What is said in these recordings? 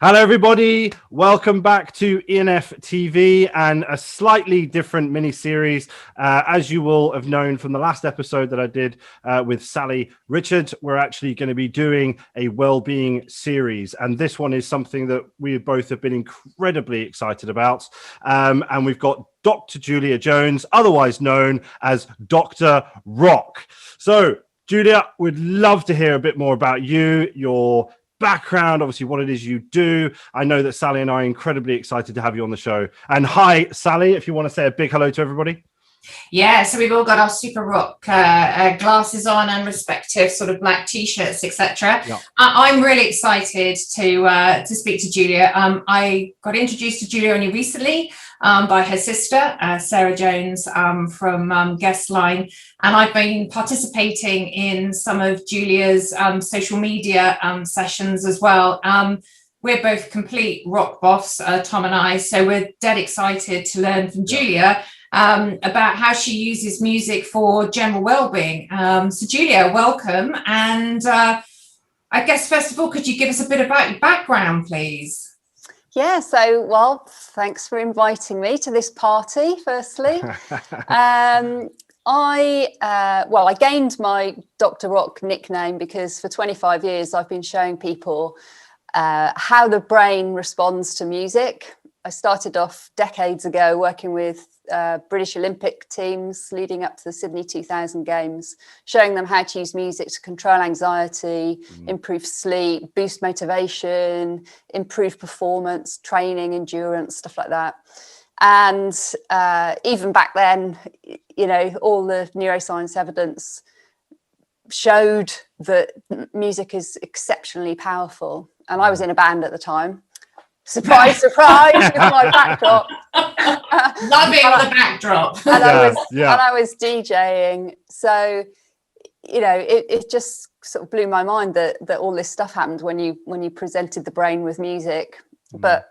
Hello, everybody. Welcome back to E&F TV and a slightly different mini-series. As you will have known from the last episode that I did with Sally Richard, we're actually going to be doing a Wellbeing Series. And this one is something that we both have been incredibly excited about. And we've got Dr. Julia Jones, otherwise known as Dr. Rock. So, Julia, we'd love to hear a bit more about you, your background, obviously what it is you do. I know that Sally and I are incredibly excited to have you on the show. And hi, Sally, if you want to say a big hello to everybody. Yeah, so we've all got our super rock glasses on and respective sort of black t-shirts, etc. Yeah. I'm really excited to speak to Julia. I got introduced to Julia only recently by her sister, Sarah Jones, from Guestline, and I've been participating in some of Julia's social media sessions as well. We're both complete rock buffs, Tom and I, so we're dead excited to learn from Julia about how she uses music for general well-being. So Julia, welcome. And I guess, first of all, could you give us a bit about your background, please? Yeah, so, well, thanks for inviting me to this party, firstly. I gained my Dr. Rock nickname because for 25 years I've been showing people how the brain responds to music. I started off decades ago working with British Olympic teams leading up to the Sydney 2000 Games, showing them how to use music to control anxiety, improve sleep, boost motivation, improve performance, training, endurance, stuff like that. And even back then, you know, all the neuroscience evidence showed that music is exceptionally powerful. And I was in a band at the time. Surprise, surprise, with my backdrop. Loving the backdrop. And I was DJing. So, you know, it just sort of blew my mind that all this stuff happened when you presented the brain with music. But,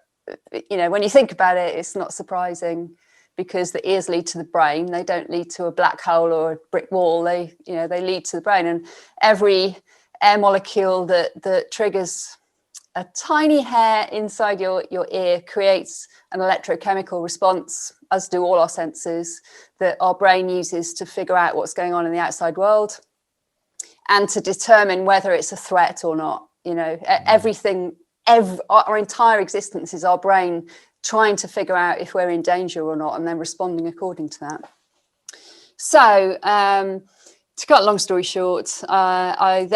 you know, when you think about it, it's not surprising because the ears lead to the brain. They don't lead to a black hole or a brick wall. They lead to the brain. And every air molecule that triggers a tiny hair inside your ear creates an electrochemical response, as do all our senses, that our brain uses to figure out what's going on in the outside world and to determine whether it's a threat or not. You know, our entire existence is our brain trying to figure out if we're in danger or not and then responding according to that. So to cut a long story short, I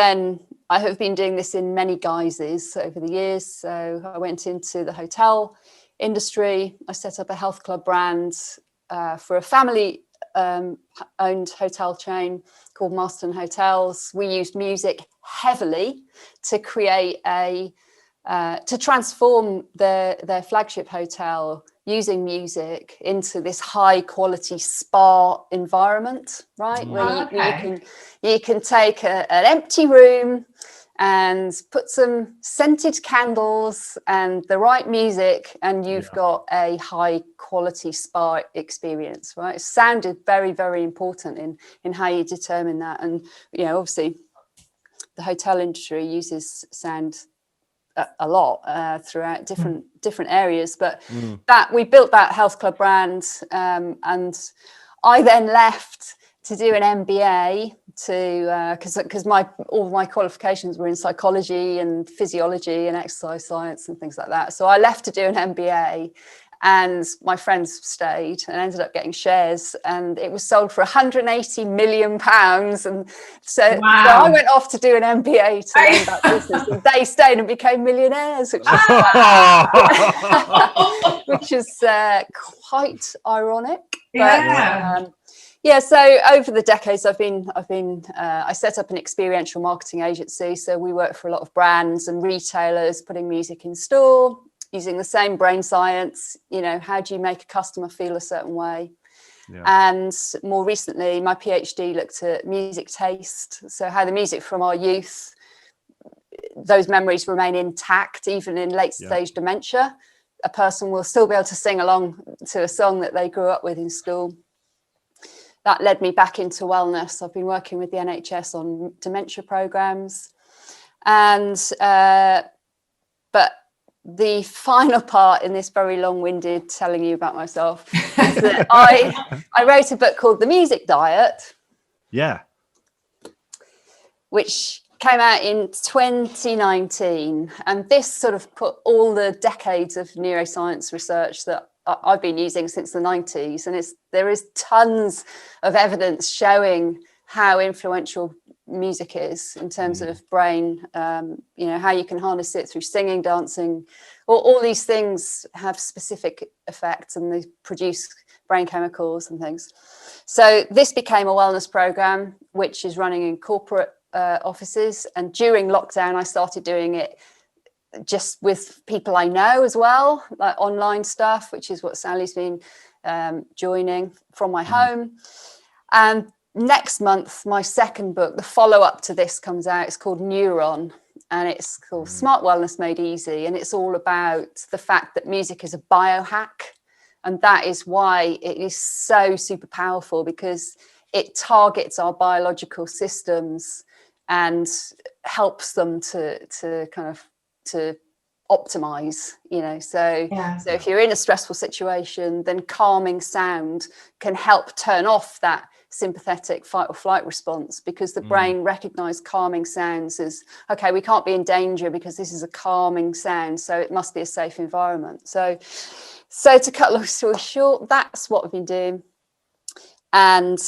have been doing this in many guises over the years. So I went into the hotel industry. I set up a health club brand for a family-owned hotel chain called Marston Hotels. We used music heavily to create to transform their flagship hotel using music into this high quality spa environment, right? Where you can take an empty room and put some scented candles and the right music and you've got a high quality spa experience, right? It sounded very, very important in how you determine that. And, you know, obviously the hotel industry uses sound a lot throughout different areas, but that we built that health club brand, and I then left to do an MBA because all my qualifications were in psychology and physiology and exercise science and things like that. So I left to do an MBA, and my friends stayed and ended up getting shares, and it was sold for £180 million. And so I went off to do an MBA to learn about business, and they stayed and became millionaires, which is quite ironic. So over the decades, I set up an experiential marketing agency. So we work for a lot of brands and retailers, putting music in store, using the same brain science. You know, how do you make a customer feel a certain way? And more recently, my PhD looked at music taste. So how the music from our youth, those memories remain intact, even in late stage dementia. A person will still be able to sing along to a song that they grew up with in school. That led me back into wellness. I've been working with the NHS on dementia programs, and but the final part in this very long-winded telling you about myself is that I wrote a book called The Music Diet. Yeah. Which came out in 2019. And this sort of put all the decades of neuroscience research that I've been using since the 90s. And there is tons of evidence showing how influential music is in terms of brain, how you can harness it through singing, dancing, all these things have specific effects and they produce brain chemicals and things. So this became a wellness program, which is running in corporate offices. And during lockdown, I started doing it just with people I know as well, like online stuff, which is what Sally's been joining from my home. And next month, my second book, the follow-up to this, comes out. It's called Neuron, and it's called Smart Wellness Made Easy. And it's all about the fact that music is a biohack. And that is why it is so super powerful, because it targets our biological systems and helps them to optimize, so if you're in a stressful situation, then calming sound can help turn off that sympathetic fight or flight response, because the brain recognizes calming sounds as, okay, we can't be in danger because this is a calming sound, so it must be a safe environment. So to cut long story short, that's what we've been doing. And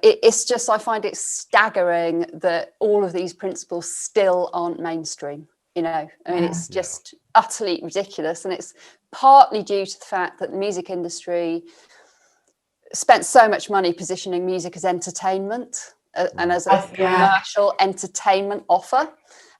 it's just, I find it staggering that all of these principles still aren't mainstream. It's just utterly ridiculous. And it's partly due to the fact that the music industry spent so much money positioning music as entertainment and as a commercial entertainment offer.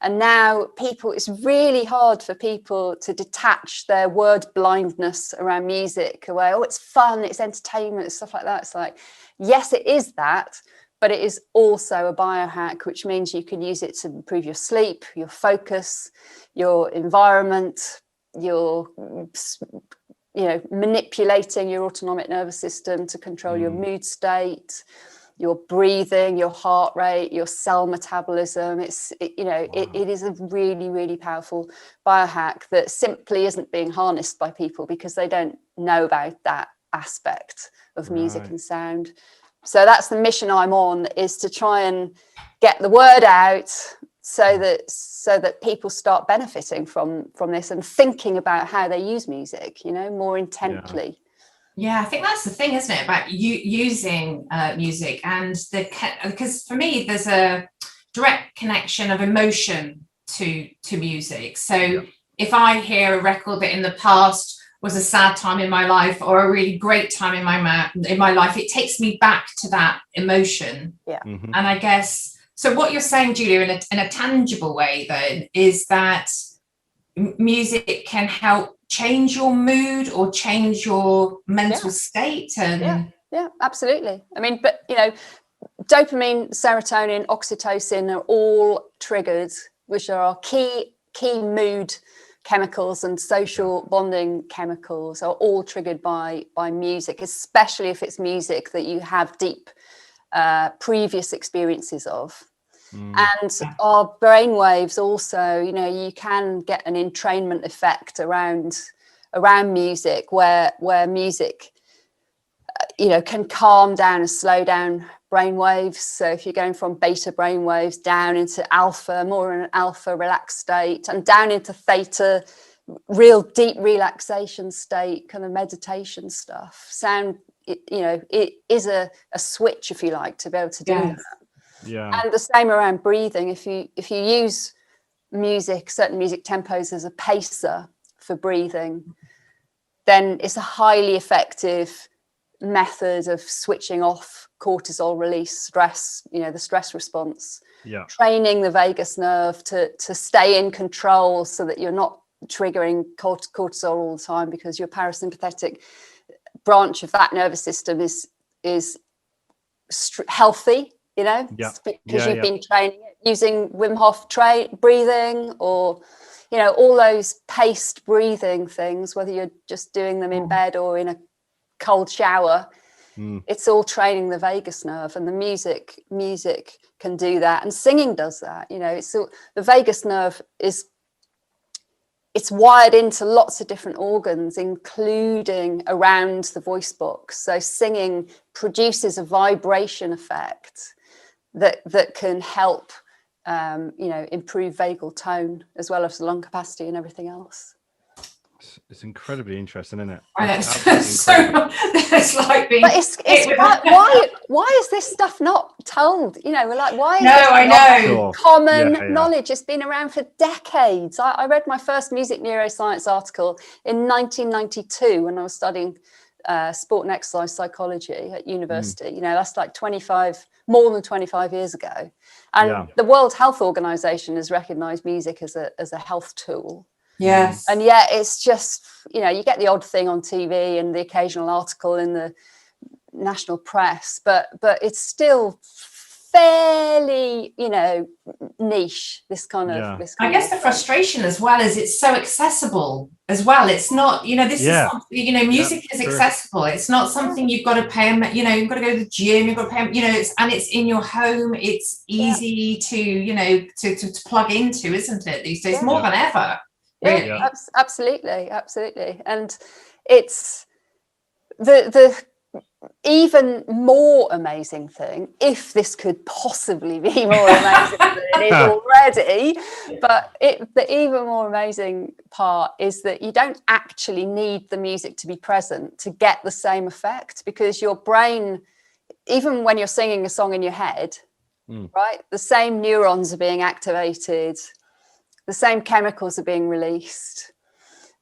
And now it's really hard for people to detach their word blindness around music away. Oh, it's fun, it's entertainment, stuff like that. It's like, yes, it is that, but it is also a biohack, which means you can use it to improve your sleep, your focus, your environment, your, manipulating your autonomic nervous system to control your mood state, your breathing, your heart rate, your cell metabolism. It is a really, really powerful biohack that simply isn't being harnessed by people because they don't know about that aspect of music and sound. So that's the mission I'm on, is to try and get the word out so that people start benefiting from this and thinking about how they use music, more intently. Yeah, I think that's the thing, isn't it, about using music, and because for me there's a direct connection of emotion to music. So if I hear a record that in the past was a sad time in my life or a really great time in my life, it takes me back to that emotion. Yeah. And I guess so. What you're saying, Julia, in a tangible way, then, is that music can help change your mood or change your mental state. And yeah, absolutely. I mean, but dopamine, serotonin, oxytocin are all triggers, which are our key mood chemicals, and social bonding chemicals are all triggered by music, especially if it's music that you have deep previous experiences of. And our brain waves also, you can get an entrainment effect around music where music, can calm down and slow down brain waves. So if you're going from beta brain waves down into alpha, more in an alpha relaxed state, and down into theta, real deep relaxation state, kind of meditation stuff, sound, it is a switch, if you like, to be able to do that. Yeah. And the same around breathing. If you use certain music tempos as a pacer for breathing, then it's a highly effective method of switching off cortisol release, stress, the stress response. Yeah. Training the vagus nerve to stay in control so that you're not triggering cortisol all the time, because your parasympathetic branch of that nervous system is healthy. Because you've been training it using Wim Hof breathing, or all those paced breathing things, whether you're just doing them in bed or in a cold shower. It's all training the vagus nerve, and the music can do that, and singing does that. It's the vagus nerve it's wired into lots of different organs, including around the voice box. So singing produces a vibration effect that can help, improve vagal tone as well as lung capacity and everything else. It's incredibly interesting, isn't it? I know. It's like being. But it's why is this stuff not told? We're like, why is No, this I know. common knowledge? It's been around for decades. I read my first music neuroscience article in 1992 when I was studying sport and exercise psychology at university. That's like more than 25 years ago. And the World Health Organization has recognized music as a health tool. Yes. And yet it's just, you get the odd thing on TV and the occasional article in the national press, but it's still fairly, niche, this kind of. I guess the frustration as well is it's so accessible as well. It's not, music is accessible. It's not something you've got to pay, you've got to go to the gym, you've got to pay, it's in your home. It's easy to, to plug into, isn't it, these days, more than ever? Really? Yeah, absolutely. And it's the even more amazing thing, if this could possibly be more amazing than it is already, but the even more amazing part is that you don't actually need the music to be present to get the same effect, because your brain, even when you're singing a song in your head, right, the same neurons are being activated, the same chemicals are being released.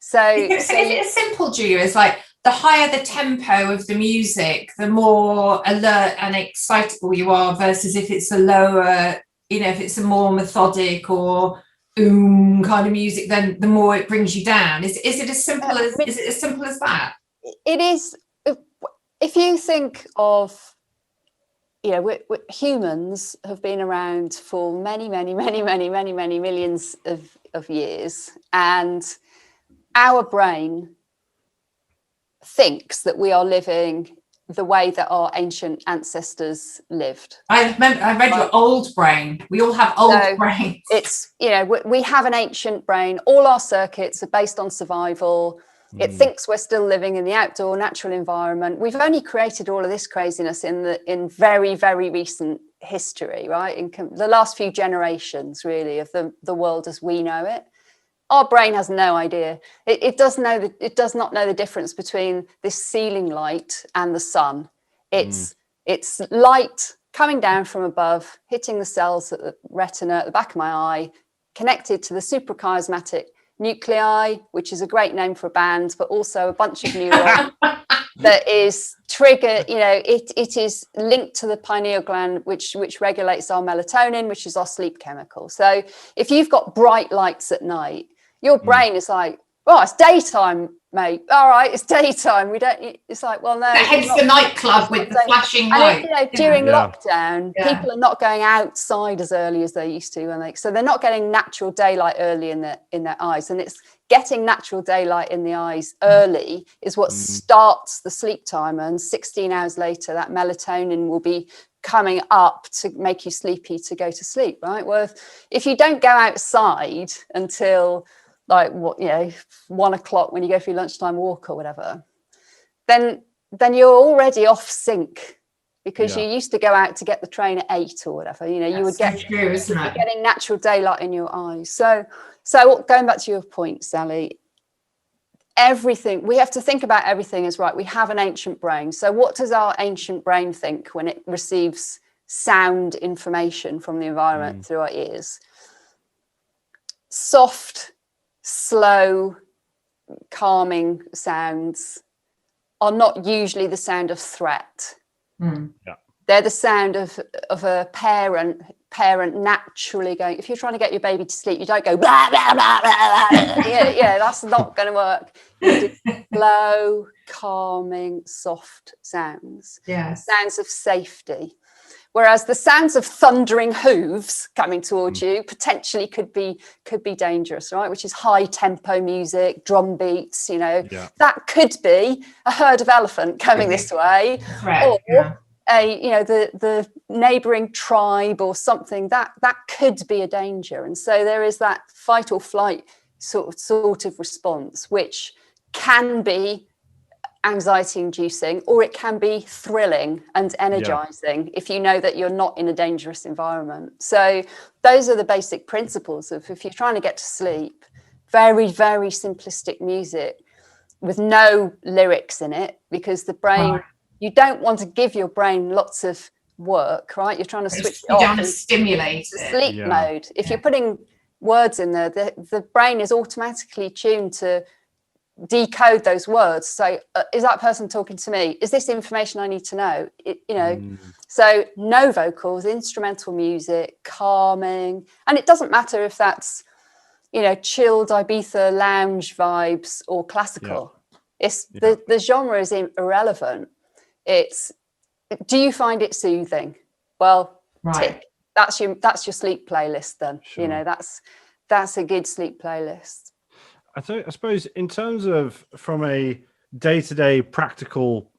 So it's simple, Julia. It's like the higher the tempo of the music, the more alert and excitable you are, versus if it's a lower, if it's a more methodic or kind of music, then the more it brings you down. Is it as simple as that? It is. If you think of, humans have been around for many millions of years, and our brain thinks that we are living the way that our ancient ancestors lived. I read your old brain. We all have old brains. It's, we have an ancient brain. All our circuits are based on survival. It thinks we're still living in the outdoor natural environment. We've only created all of this craziness in very, very recent history, right? In the last few generations, really, of the world as we know it. Our brain has no idea. It does not know the difference between this ceiling light and the sun. It's light coming down from above, hitting the cells at the retina at the back of my eye, connected to the suprachiasmatic nuclei, which is a great name for a band, but also a bunch of neurons that is triggered. It is linked to the pineal gland, which regulates our melatonin, which is our sleep chemical. So if you've got bright lights at night, your brain is like, oh, it's daytime, mate. All right, it's daytime. We don't. It's like, well, no. Hence the nightclub with the flashing light. And during lockdown, people are not going outside as early as they used to, so they're not getting natural daylight early in their eyes. And it's getting natural daylight in the eyes early is what starts the sleep timer. And 16 hours later, that melatonin will be coming up to make you sleepy to go to sleep, right? Well, if you don't go outside until 1 o'clock when you go for your lunchtime walk or whatever, then you're already off sync, because you used to go out to get the train at 8 or whatever. You would get getting natural daylight in your eyes. So going back to your point, Sally, everything, we have to think about everything as right. We have an ancient brain. So what does our ancient brain think when it receives sound information from the environment through our ears? Soft, slow, calming sounds are not usually the sound of threat. They're the sound of a parent naturally going, if you're trying to get your baby to sleep, you don't go blah blah blah blah, blah. That's not going to work. You do slow, calming, soft sounds, sounds of safety. Whereas the sounds of thundering hooves coming towards you potentially could be dangerous, right? Which is high tempo music, drum beats, that could be a herd of elephant coming this way, or the neighboring tribe or something that could be a danger. And so there is that fight or flight sort of response, which can be anxiety inducing, or it can be thrilling and energizing if you know that you're not in a dangerous environment. So those are the basic principles of, if you're trying to get to sleep, very, very simplistic music with no lyrics in it, because the brain, you don't want to give your brain lots of work, right? You're trying to switch it off. You don't want to stimulate it. Sleep mode. If you're putting words in there, the brain is automatically tuned to decode those words. So is that person talking to me? Is this information I need to know? So no vocals, instrumental music, calming. And it doesn't matter if that's, chilled Ibiza lounge vibes or classical. It's the genre is irrelevant. It's, do you find it soothing? Well, tick. That's your sleep playlist then. Sure. That's a good sleep playlist. I suppose in terms of from a day-to-day practical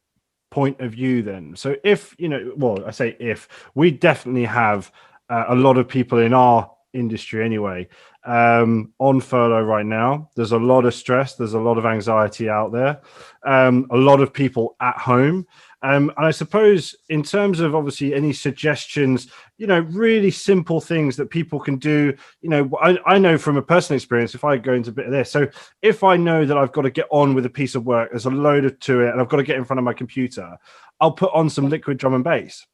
point of view then, so if, I say if, we definitely have a lot of people in our industry anyway on furlough right now. There's a lot of stress. There's a lot of anxiety out there. A lot of people at home. And I suppose in terms of obviously any suggestions, really simple things that people can do, I know from a personal experience, if I go into a bit of this, so if I know that I've got to get on with a piece of work, there's a load to it, and I've got to get in front of my computer, I'll put on some liquid drum and bass.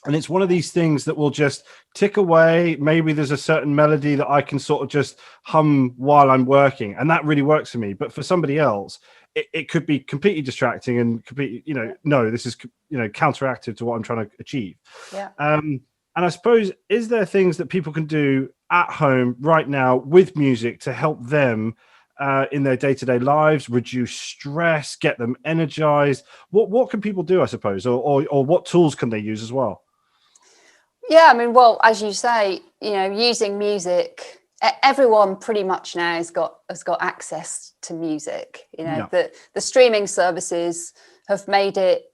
And it's one of these things that will just tick away. Maybe there's a certain melody that I can sort of just hum while I'm working, and that really works for me. But for somebody else, it could be completely distracting and completely, no, this is, counteractive to what I'm trying to achieve. Yeah. And I suppose, is there things that people can do at home right now with music to help them in their day-to-day lives, reduce stress, get them energized? What can people do, I suppose, or what tools can they use as well? Yeah, I mean, well, as you say, using music, everyone pretty much now has got access to music. The streaming services have made it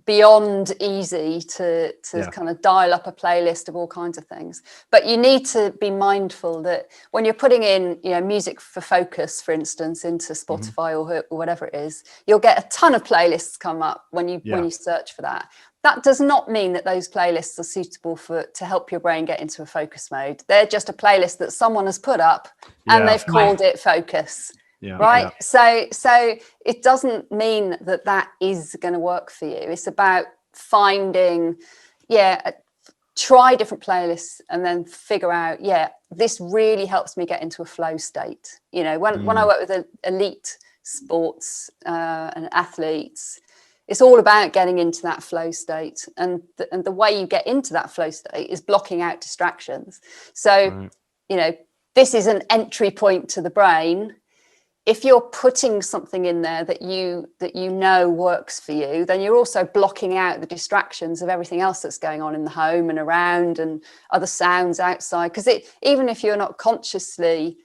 beyond easy to kind of dial up a playlist of all kinds of things. But you need to be mindful that when you're putting in, music for focus, for instance, into Spotify or whatever it is, you'll get a ton of playlists come up when you search for that. That does not mean that those playlists are suitable to help your brain get into a focus mode. They're just a playlist that someone has put up and they've called it focus. Yeah, right. Yeah. So it doesn't mean that is going to work for you. It's about finding, try different playlists and then figure out, this really helps me get into a flow state. When I work with elite sports and athletes, it's all about getting into that flow state. And the way you get into that flow state is blocking out distractions. So, this is an entry point to the brain. If you're putting something in there that you know works for you, then you're also blocking out the distractions of everything else that's going on in the home and around and other sounds outside. Because even if you're not consciously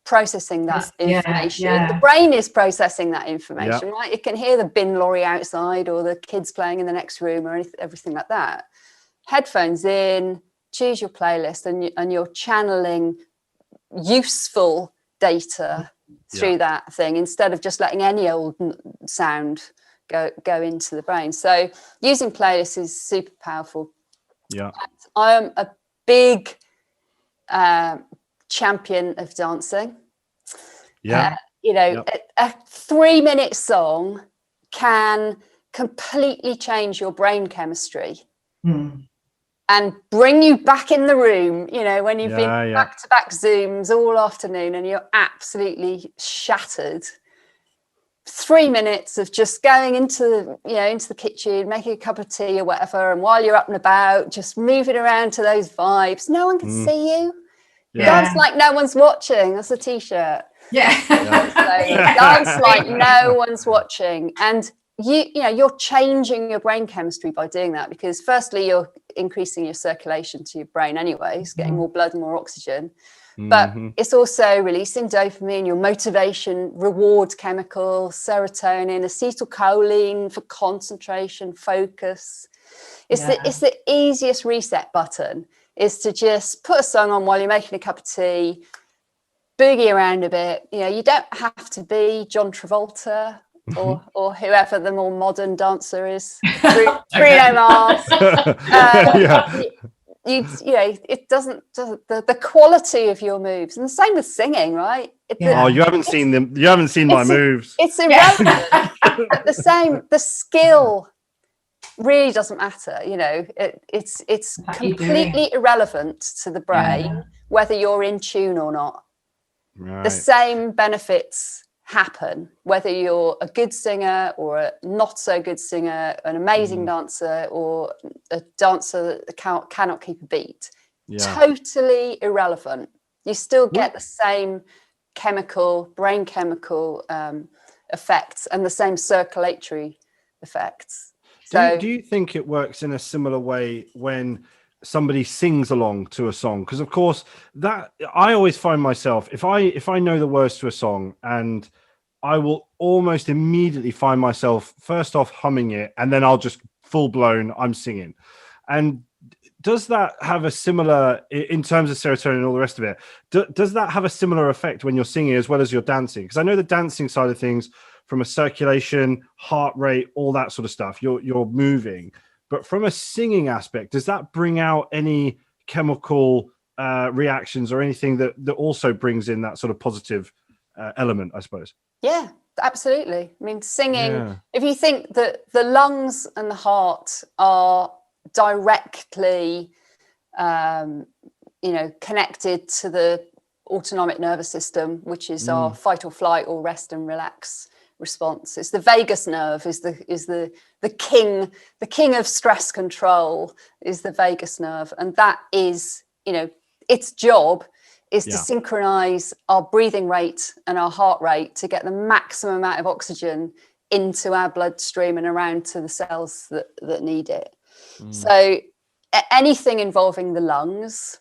processing that information, the brain is processing that information, right? It can hear the bin lorry outside or the kids playing in the next room or everything like that. Headphones in, choose your playlist, and you're channeling useful data through that thing instead of just letting any old sound go into the brain. So using playlists is super powerful. I am a big champion of dancing. A 3-minute song can completely change your brain chemistry and bring you back in the room, when you've been back-to-back Zooms all afternoon and you're absolutely shattered. 3 minutes of just going into the kitchen, making a cup of tea or whatever, and while you're up and about, just moving around to those vibes. No one can see you. Dance like no one's watching. That's a t-shirt. Dance like no one's watching. And you're changing your brain chemistry by doing that, because firstly you're increasing your circulation to your brain anyway, it's getting more blood and more oxygen, but it's also releasing dopamine, your motivation reward chemical, serotonin, acetylcholine for concentration, focus. It's the easiest reset button is to just put a song on while you're making a cup of tea, boogie around a bit. You know, you don't have to be John Travolta or whoever the more modern dancer is, Bruno Mars. You know, it doesn't the quality of your moves, and the same with singing, right? You haven't seen them. You haven't seen my moves. It's irrelevant. But the skill really doesn't matter. You know, it's completely irrelevant to the brain whether you're in tune or not. Right. The same benefits happen whether you're a good singer or a not so good singer, an amazing dancer or a dancer that cannot keep a beat. Totally irrelevant. You still get the same brain chemical effects and the same circulatory effects. So do you think it works in a similar way when somebody sings along to a song? Because of course that I always find myself, if I know the words to a song, and I will almost immediately find myself first off humming it, and then I'll just full blown I'm singing. And does that have a similar, in terms of serotonin and all the rest of it, does that have a similar effect when you're singing as well as you're dancing? Because I know the dancing side of things, from a circulation, heart rate, all that sort of stuff, you're moving. But from a singing aspect, does that bring out any chemical reactions or anything that also brings in that sort of positive element, I suppose? Yeah, absolutely. I mean, singing, if you think that the lungs and the heart are directly, connected to the autonomic nervous system, which is our fight or flight or rest and relax response. It's the vagus nerve is the king of stress control is the vagus nerve, and that is, its job is to synchronize our breathing rate and our heart rate to get the maximum amount of oxygen into our bloodstream and around to the cells that need it. So anything involving the lungs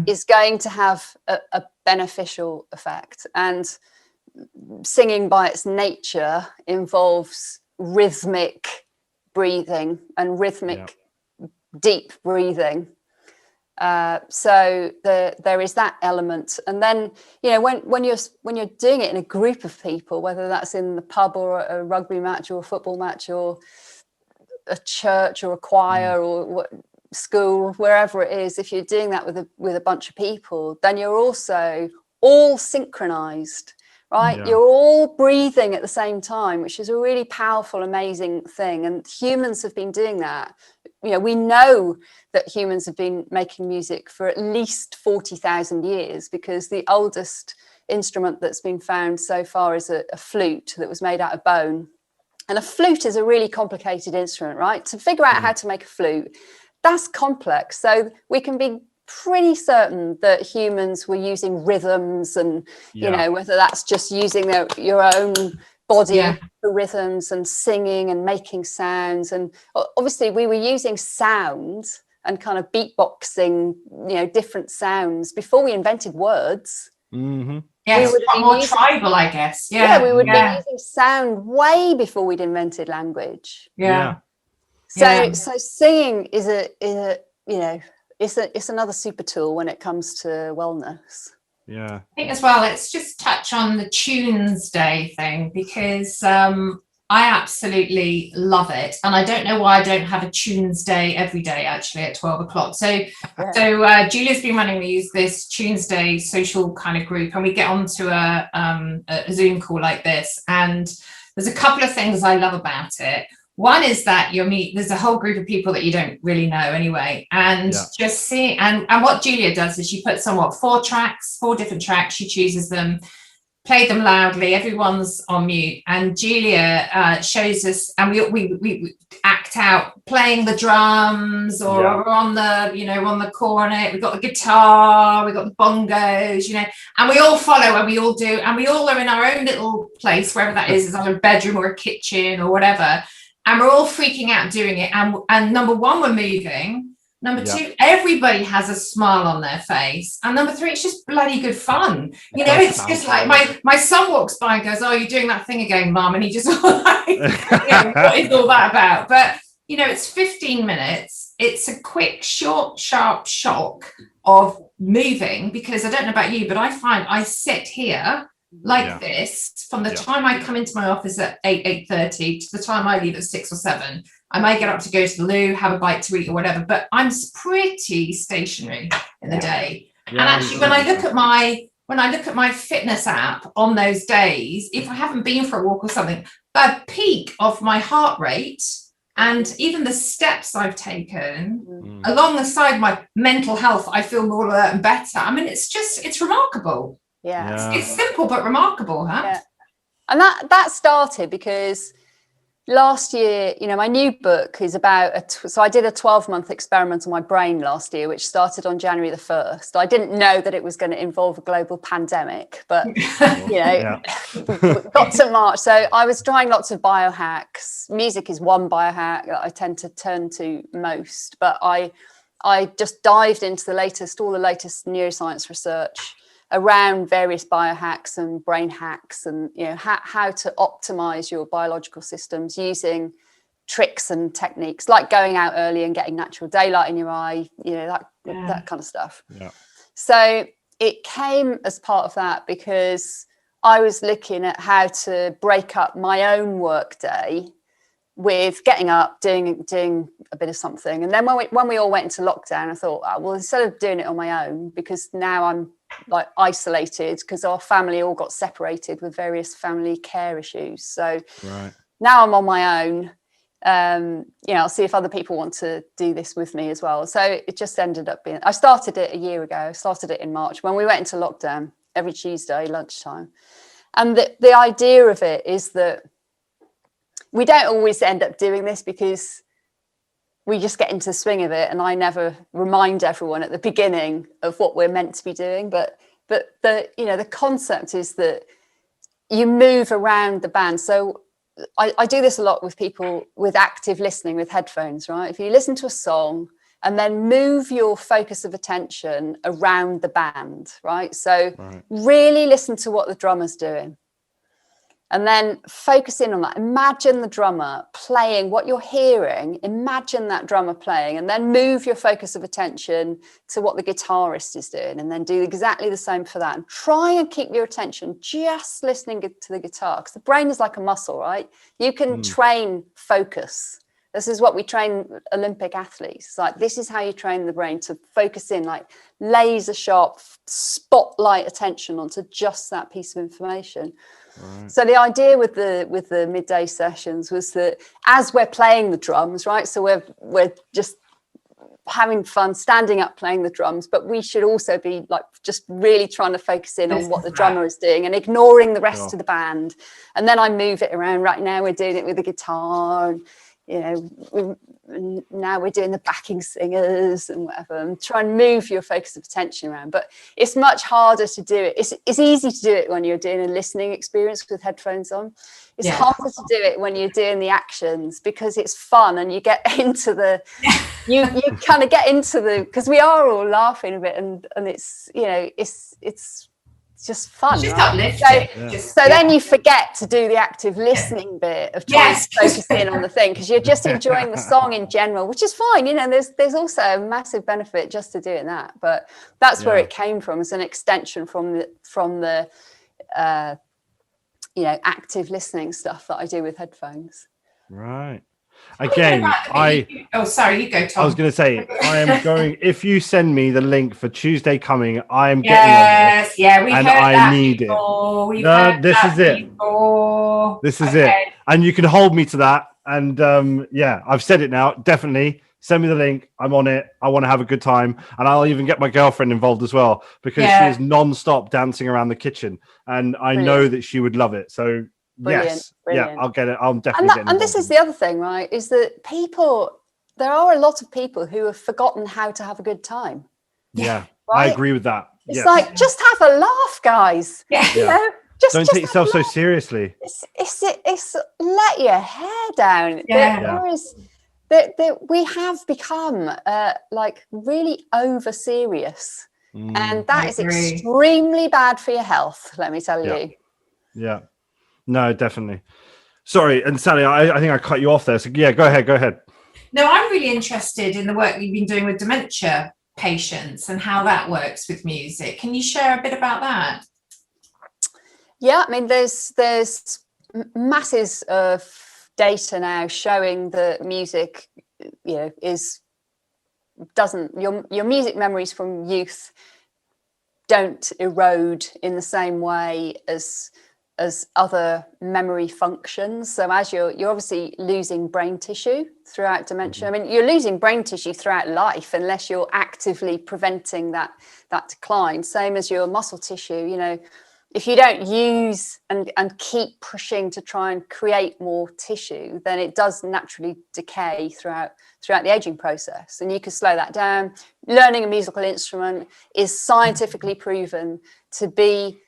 is going to have a beneficial effect, and singing by its nature involves rhythmic breathing and rhythmic deep breathing. So there is that element, and then when you're doing it in a group of people, whether that's in the pub or a rugby match or a football match or a church or a choir or school, wherever it is, if you're doing that with a bunch of people, then you're also all synchronized, right? You're all breathing at the same time, which is a really powerful, amazing thing. And humans have been doing that. We know that humans have been making music for at least 40,000 years, because the oldest instrument that's been found so far is a flute that was made out of bone. And a flute is a really complicated instrument, right? To figure out how to make a flute, that's complex. So we can be pretty certain that humans were using rhythms and, whether that's just using your own body for rhythms and singing and making sounds. And obviously we were using sound and kind of beatboxing, different sounds before we invented words. Mm-hmm. Yeah, it's more tribal, I guess. Yeah, we would be using sound way before we'd invented language. So singing is it's another super tool when it comes to wellness. I think as well, let's just touch on the Tunes Day thing, because I absolutely love it, and I don't know why I don't have a Tunes Day every day actually at 12 o'clock. So Julia's been running this Tunes Day social kind of group, and we get onto a Zoom call like this, and there's a couple of things I love about it. One is that there's a whole group of people that you don't really know anyway, and just see, and what Julia does is she puts on 4 different tracks, she chooses them, play them loudly, everyone's on mute, and Julia shows us, and we act out playing the drums or on the cornet, we've got the guitar, we've got the bongos, and we all follow and we all do, and we all are in our own little place, wherever that is either a bedroom or a kitchen or whatever. And we're all freaking out doing it. And number one, we're moving. Number two, everybody has a smile on their face. And number 3, it's just bloody good fun. It's just like my son walks by and goes, "Oh, you're doing that thing again, Mum." And he just like, what is all that about? But, it's 15 minutes. it's a quick, short, sharp shock of moving, because I don't know about you, but I find I sit here like this from the time I come into my office at 8:30 to the time I leave at 6 or 7. I might get up to go to the loo, have a bite to eat or whatever, but I'm pretty stationary in the day. And actually, when I look at my fitness app on those days, if I haven't been for a walk or something, a peak of my heart rate and even the steps I've taken alongside my mental health, I feel more alert and better. I mean, it's remarkable. It's simple but remarkable, huh? Yeah. And that started because last year, my new book is about so I did a 12-month experiment on my brain last year, which started on January the 1st. I didn't know that it was going to involve a global pandemic, but we got to March. So I was trying lots of biohacks. Music is one biohack that I tend to turn to most, but I just dived into all the latest neuroscience research around various biohacks and brain hacks, and how to optimize your biological systems using tricks and techniques like going out early and getting natural daylight in your eye, that kind of stuff. So it came as part of that because I was looking at how to break up my own work day with getting up, doing a bit of something. And then when we all went into lockdown, I thought, well, instead of doing it on my own, because now I'm like isolated because our family all got separated with various family care issues. So now I'm on my own. I'll see if other people want to do this with me as well. So it just ended up being, I started it a year ago. I started it in March when we went into lockdown every Tuesday lunchtime. And the idea of it is that we don't always end up doing this because we just get into the swing of it, and I never remind everyone at the beginning of what we're meant to be doing. But the concept is that you move around the band. So I do this a lot with people with active listening with headphones, right? If you listen to a song and then move your focus of attention around the band, right? So really listen to what the drummer's doing. And then focus in on that. Imagine the drummer playing what you're hearing. Imagine that drummer playing, and then move your focus of attention to what the guitarist is doing, and then do exactly the same for that. And try and keep your attention just listening to the guitar, because the brain is like a muscle, right? You can train focus. This is what we train Olympic athletes. It's like, this is how you train the brain to focus in, like laser sharp, spotlight attention onto just that piece of information. So the idea with the midday sessions was that as we're playing the drums, right? So we're just having fun standing up playing the drums, but we should also be like just really trying to focus in on what the drummer is doing and ignoring the rest of the band. And then I move it around. Right now we're doing it with the guitar, and now we're doing the backing singers and whatever, and try and move your focus of attention around. But it's much harder to do it. It's easy to do it when you're doing a listening experience with headphones on. It's harder to do it when you're doing the actions, because it's fun and you get into the you kind of get into the, because we are all laughing a bit, and it's it's just fun, just right? uplifting. So then you forget to do the active listening bit of trying to focus in on the thing, because you're just enjoying the song in general, which is fine. There's also a massive benefit just to doing that, but that's where it came from, as an extension from the active listening stuff that I do with headphones. Right. Again, sorry, you go, Tom. I was going to say, I am going, if you send me the link for Tuesday coming, I am getting on this. Yeah, we've and heard I that need before. it. This is it. This is it. And you can hold me to that. And I've said it now. Definitely send me the link. I'm on it. I want to have a good time. And I'll even get my girlfriend involved as well, because she is non-stop dancing around the kitchen. And I know that she would love it. So Brilliant. Yeah, I'll get it. I'm definitely getting it. And this is the other thing, right? Is that there are a lot of people who have forgotten how to have a good time. Yeah, right? I agree with that. It's like, just have a laugh, guys. Don't take yourself so seriously. It's let your hair down. We have become like really over serious, and that is extremely bad for your health. Let me tell you. Yeah. No, definitely. Sorry, and Sally, I think I cut you off there. So go ahead. No, I'm really interested in the work you've been doing with dementia patients and how that works with music. Can you share a bit about that? Yeah, I mean, there's masses of data now showing that music, your music memories from youth don't erode in the same way as other memory functions. So as you're obviously losing brain tissue throughout dementia. I mean, you're losing brain tissue throughout life unless you're actively preventing that decline. Same as your muscle tissue. If you don't use and keep pushing to try and create more tissue, then it does naturally decay throughout the aging process. And you can slow that down. Learning a musical instrument is scientifically proven to be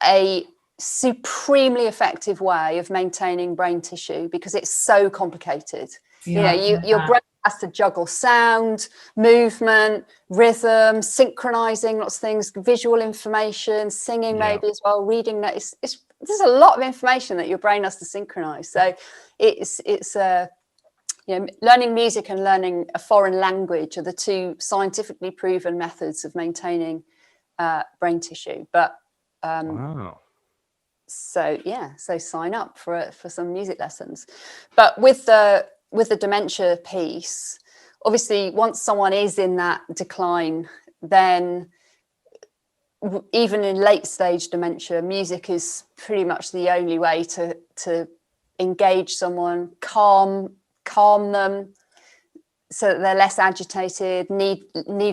a supremely effective way of maintaining brain tissue because it's so complicated. Your brain has to juggle sound, movement, rhythm, synchronizing lots of things, visual information, singing maybe as well, reading that. There's a lot of information that your brain has to synchronize. So it's learning music and learning a foreign language are the two scientifically proven methods of maintaining brain tissue. But wow. So sign up for some music lessons. But with the dementia piece, obviously once someone is in that decline, then even in late stage dementia, music is pretty much the only way to engage someone, calm them so that they're less agitated, need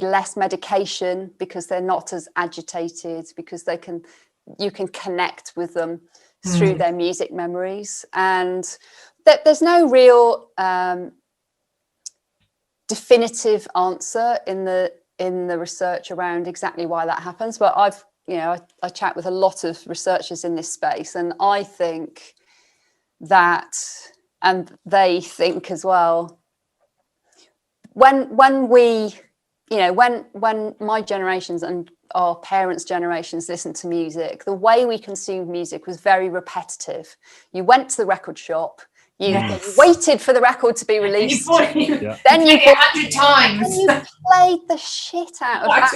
less medication because they're not as agitated, because you can connect with them through their music memories. And there's no real definitive answer in the research around exactly why that happens. But I chat with a lot of researchers in this space, and I think that, and they think as well, when my generations and our parents' generations listened to music, the way we consumed music was very repetitive. You went to the record shop, you waited for the record to be released, then you bought it 100 times. And you played the shit out of that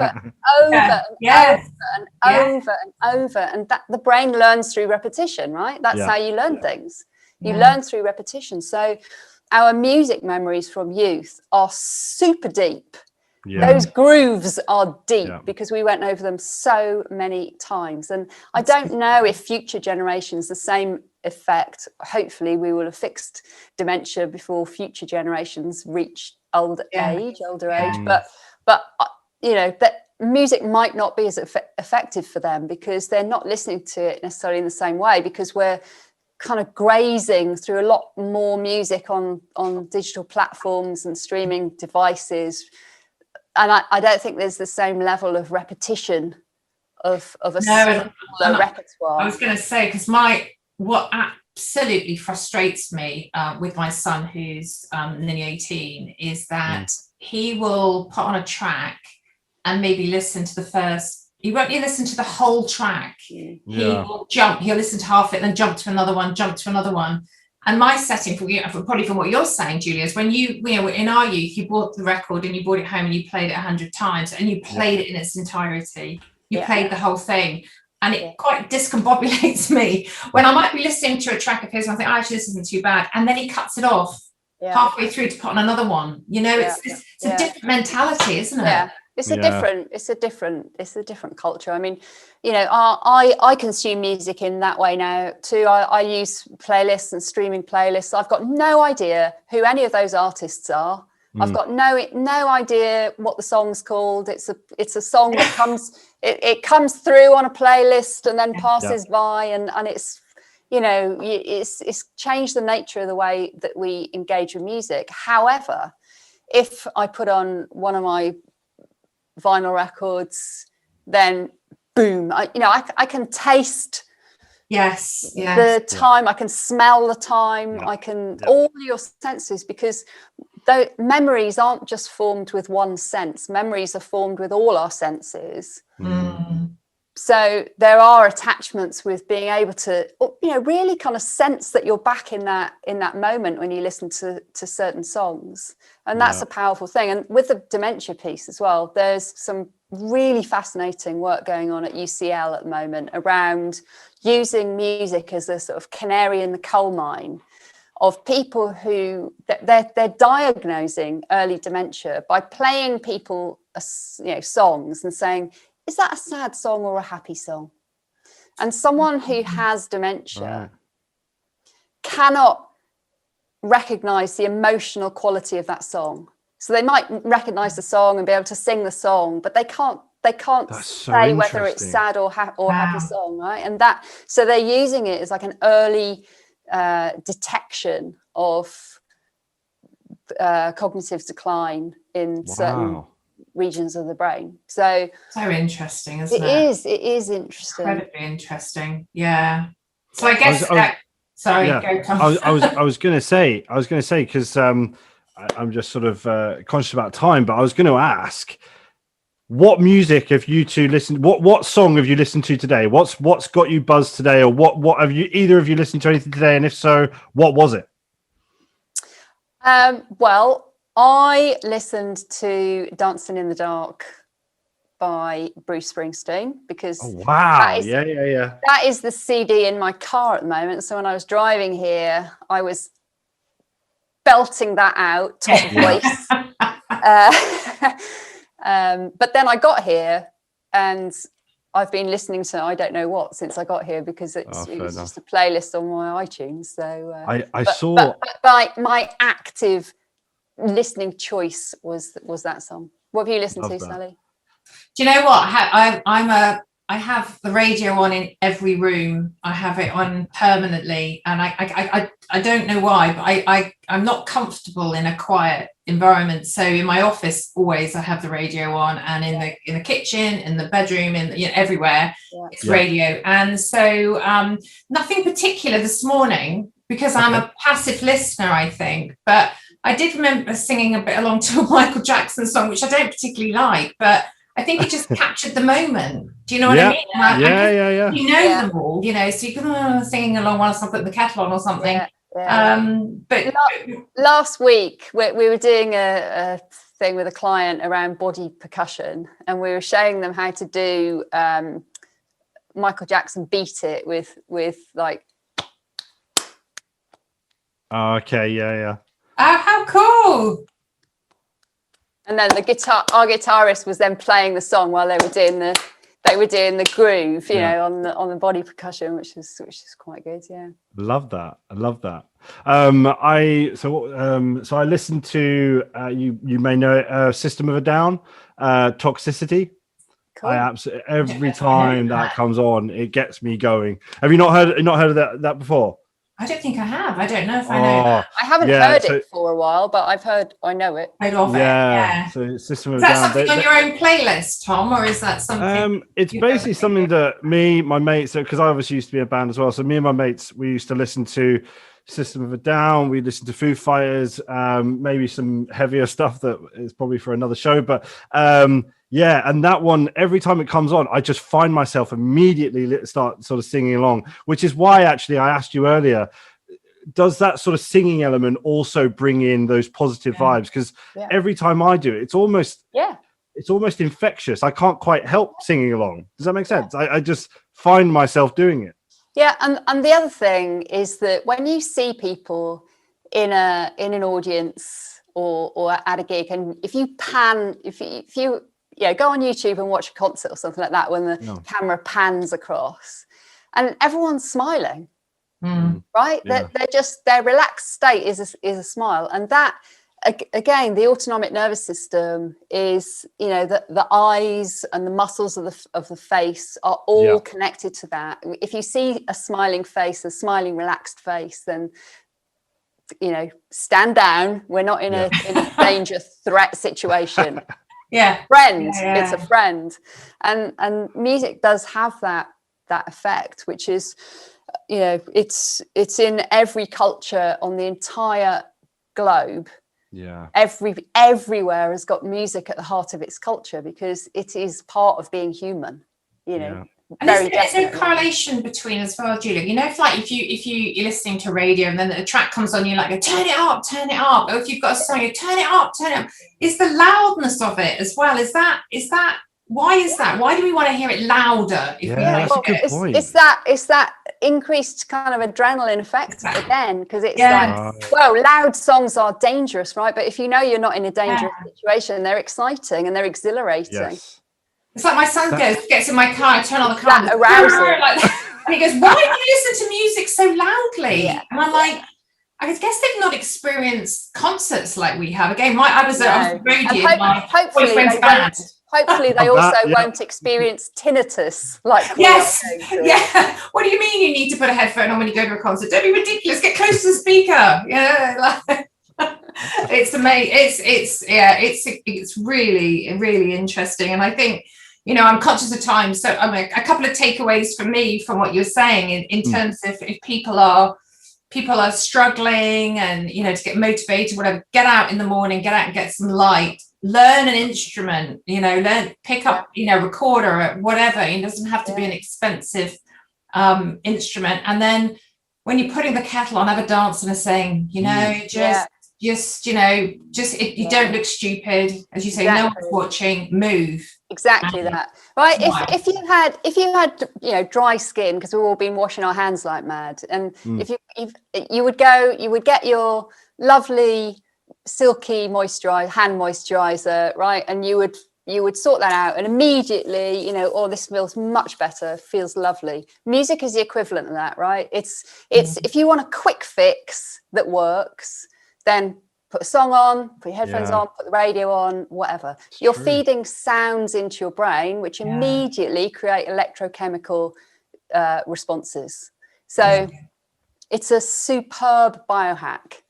record over and over. And that the brain learns through repetition, right? That's how you learn things. You learn through repetition. So our music memories from youth are super deep. Those grooves are deep because we went over them so many times. And I don't know if future generations, the same effect. Hopefully we will have fixed dementia before future generations reach older age. But that music might not be as effective for them because they're not listening to it necessarily in the same way, because we're kind of grazing through a lot more music on digital platforms and streaming devices. And I don't think there's the same level of repetition of a repertoire. I was going to say, because what absolutely frustrates me with my son, who's nearly 18, is that he will put on a track and maybe listen to he won't listen to the whole track. He will he'll listen to half it, then jump to another one. And my setting, probably from what you're saying, Julia, is when in our youth, you bought the record and you brought it home and you played it 100 times and you played it in its entirety. You played the whole thing. And it quite discombobulates me when I might be listening to a track of his and I think, actually, this isn't too bad. And then he cuts it off halfway through to put on another one. It's a different mentality, isn't it? Yeah. It's a different culture. I mean, I consume music in that way now too. I use playlists and streaming playlists. I've got no idea who any of those artists are. I've got no idea what the song's called. It's a song that comes it comes through on a playlist and then passes by, and it's it's changed the nature of the way that we engage with music. However, if I put on one of my vinyl records, then boom, I can taste the time, I can smell the time, I can all your senses, because the memories aren't just formed with one sense. Memories are formed with all our senses. So there are attachments with being able to, really kind of sense that you're back in that moment when you listen to certain songs, and that's a powerful thing. And with the dementia piece as well, there's some really fascinating work going on at UCL at the moment around using music as a sort of canary in the coal mine of people who they're diagnosing early dementia by playing people songs and saying, is that a sad song or a happy song? And someone who has dementia cannot recognize the emotional quality of that song. So they might recognize the song and be able to sing the song, but they can't say whether it's sad or happy song, right? And so they're using it as like an early detection of cognitive decline in certain regions of the brain. So interesting, isn't it? It is interesting. Incredibly interesting. Yeah. So I guess go Tom. I was going to say because I'm just sort of conscious about time, but I was going to ask, what music have you two listened? What song have you listened to today? What's got you buzzed today, or what have you either of you listened to anything today? And if so, what was it? Well, I listened to Dancing in the Dark by Bruce Springsteen because that is the CD in my car at the moment. So when I was driving here, I was belting that out, top voice. But then I got here and I've been listening to I don't know what since I got here because it was just a playlist on my iTunes. So but my active listening choice was that song. What have you listened to, Sally? Do you know what? I have the radio on in every room. I have it on permanently, and I don't know why, but I'm not comfortable in a quiet environment. So in my office, always I have the radio on, and in the kitchen, in the bedroom, everywhere, it's radio. And so nothing particular this morning because I'm a passive listener, I think, but I did remember singing a bit along to a Michael Jackson song, which I don't particularly like, but I think it just captured the moment. Do you know what I mean? Yeah. You know them all, so you can singing along whilst I put the kettle on or something. But last week we were doing a thing with a client around body percussion, and we were showing them how to do Michael Jackson Beat It with like. Oh, okay, yeah. Oh, how cool! And then our guitarist was then playing the song while they were doing the groove, on the body percussion, which is quite good. Yeah, love that. I love that. So I listened to you may know it, System of a Down, Toxicity. Cool. I absolutely every time that comes on, it gets me going. Have you not heard of that before? I don't think I have. I don't know if I know that. I haven't heard it for a while, but I know it. I love it. Yeah. So System of Is that Down. Something on your own playlist, Tom, or is that something? It's basically something that my mates, because I obviously used to be in a band as well. So me and my mates, we used to listen to System of a Down. We listened to Foo Fighters, maybe some heavier stuff that is probably for another show. But and that one, every time it comes on, I just find myself immediately start sort of singing along, which is why actually I asked you earlier, does that sort of singing element also bring in those positive vibes? Because every time I do it, it's almost infectious. I can't quite help singing along. Does that make sense? I just find myself doing it. Yeah, and the other thing is that when you see people in an audience or at a gig, and if you go on YouTube and watch a concert or something like that, when the camera pans across and everyone's smiling, right? Yeah. They're just, their relaxed state is a smile. And that, again, the autonomic nervous system is, the eyes and the muscles of the face are all connected to that. If you see a smiling face, a smiling, relaxed face, then stand down. We're not in a danger threat situation. Friend. It's a friend. And music does have that effect, which is, it's in every culture on the entire globe. Everywhere has got music at the heart of its culture because it is part of being human. And is there a correlation between as well, Julia? You know, if you're listening to radio and then the track comes on, you're like, turn it up. Or if you've got a song, you turn it up. Is the loudness of it as well? Is that why is that? Why do we want to hear it louder? That's a good point. It's that increased kind of adrenaline effect again, because it's like, well, loud songs are dangerous, right? But if you know you're not in a dangerous situation, they're exciting and they're exhilarating. Yes. It's like my son gets in my car, I turn on the car, that arousal. And he goes, "Why do you listen to music so loudly?" Yeah. And I'm like, I guess they've not experienced concerts like we have. Again, I was a roadie in my boyfriend's band. Hopefully they also won't experience tinnitus like yeah. What do you mean you need to put a headphone on when you go to a concert? Don't be ridiculous. Get close to the speaker. Yeah, it's amazing. It's really, really interesting. And I think, you know, I'm conscious of time, so I mean, a couple of takeaways for me from what you're saying in terms of if people are struggling and, you know, to get motivated, whatever, get out in the morning, get out and get some light. Learn an instrument, you know, pick up, you know, recorder or whatever. It doesn't have to be an expensive instrument. And then when you're putting the kettle on, have a dance and a sing, you know, you don't look stupid, as you say, no one's watching, move. Exactly that. Right. If you had, you know, dry skin, because we've all been washing our hands like mad, and if you would get your lovely silky hand moisturizer, right, and you would sort that out, and immediately, you know, this feels much better, feels lovely. Music is the equivalent of that, right? It's if you want a quick fix that works, then put a song on, put your headphones on, put the radio on, whatever. You're feeding sounds into your brain, which immediately create electrochemical responses. So it's a superb biohack.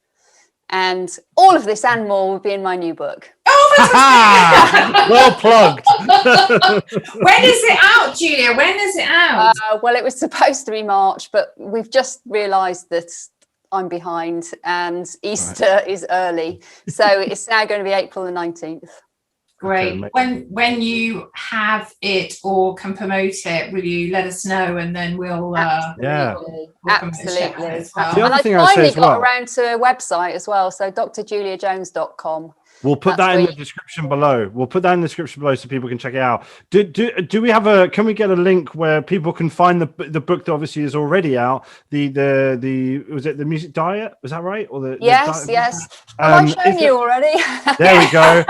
And all of this and more will be in my new book. Oh, well plugged. When is it out, Julia? When is it out? Well, it was supposed to be March, but we've just realised that I'm behind and Easter is early. So it's now going to be April the 19th. Great. When you have it or can promote it, will you let us know, and then we'll absolutely. The other and thing I I'd say finally as well, got around to a website as well, so drjuliajones.com. we'll put that in the description below. So people can check it out. Do we have can we get a link where people can find the book that obviously is already out? The was it the music diet? Was that right? Or the yes. I've shown you already. There we go.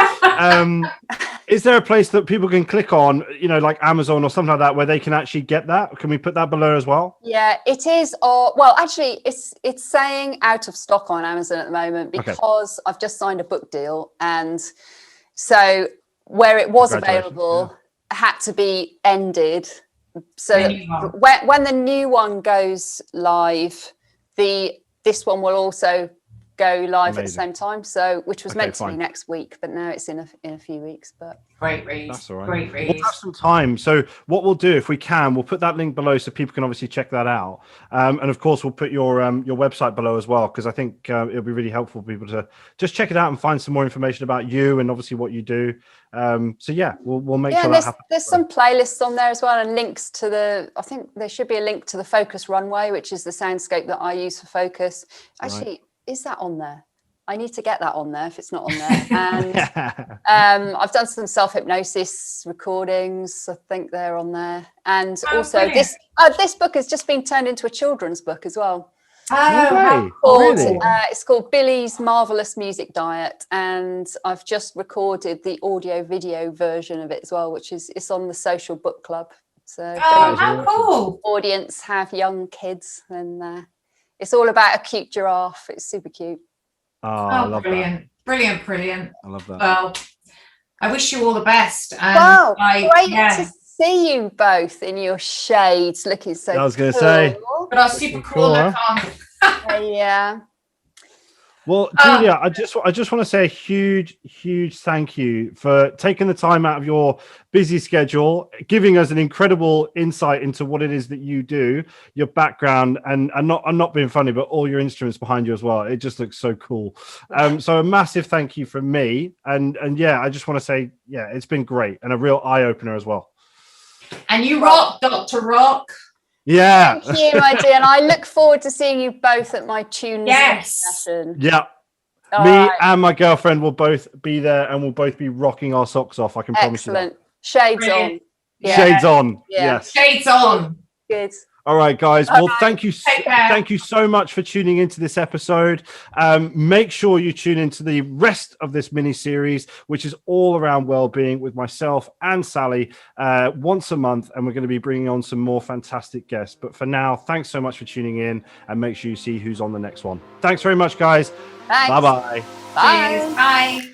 Is there a place that people can click on, you know, like Amazon or something like that, where they can actually get that? Can we put that below as well? Yeah, it is. Well, actually, it's saying out of stock on Amazon at the moment because I've just signed a book deal, and so where it was available had to be ended. So when the new one goes live, this one will also go live at the same time, so which was meant to be next week, but now it's in a few weeks. But great read. That's all right. Great read. We'll have some time. So what we'll do, if we can, we'll put that link below so people can obviously check that out. And of course, we'll put your website below as well, because I think it'll be really helpful for people to just check it out and find some more information about you and obviously what you do. So yeah, we'll make sure that happens. There's some playlists on there as well, and links to I think there should be a link to the Focus Runway, which is the soundscape that I use for Focus. Actually, is that on there? I need to get that on there if it's not on there. And I've done some self-hypnosis recordings. I think they're on there. And also this book has just been turned into a children's book as well. It's called Billy's Marvelous Music Diet, and I've just recorded the audio video version of it as well, which is it's on the Social Book Club. So how cool. Audience have young kids, and it's all about a cute giraffe. It's super cute. I love brilliant. that. Brilliant. I love that. Well, I wish you all the best. And great to see you both in your shades, looking so I was going to say. But our super cool look on. Yeah. Well, Julia, I just want to say a huge thank you for taking the time out of your busy schedule, giving us an incredible insight into what it is that you do, your background, and I'm not being funny, but all your instruments behind you as well. It just looks so cool. So a massive thank you from me, and yeah, I just want to say, yeah, it's been great and a real eye opener as well. And you rock, Dr. Rock. Yeah. Thank you, my dear. And I look forward to seeing you both at my tunes session. Yeah. All Me right. and my girlfriend will both be there, and we'll both be rocking our socks off. I can promise you that. Excellent. Shades Brilliant. on. Yeah. Shades on. Yeah. Yes. Shades on. Good. All right, guys. All Well, right. thank you so much for tuning into this episode. Make sure you tune into the rest of this mini series, which is all around well-being, with myself and Sally once a month, and we're going to be bringing on some more fantastic guests. But for now, thanks so much for tuning in, and make sure you see who's on the next one. Thanks very much, guys. Thanks. Bye-bye. Bye. Cheers. Bye.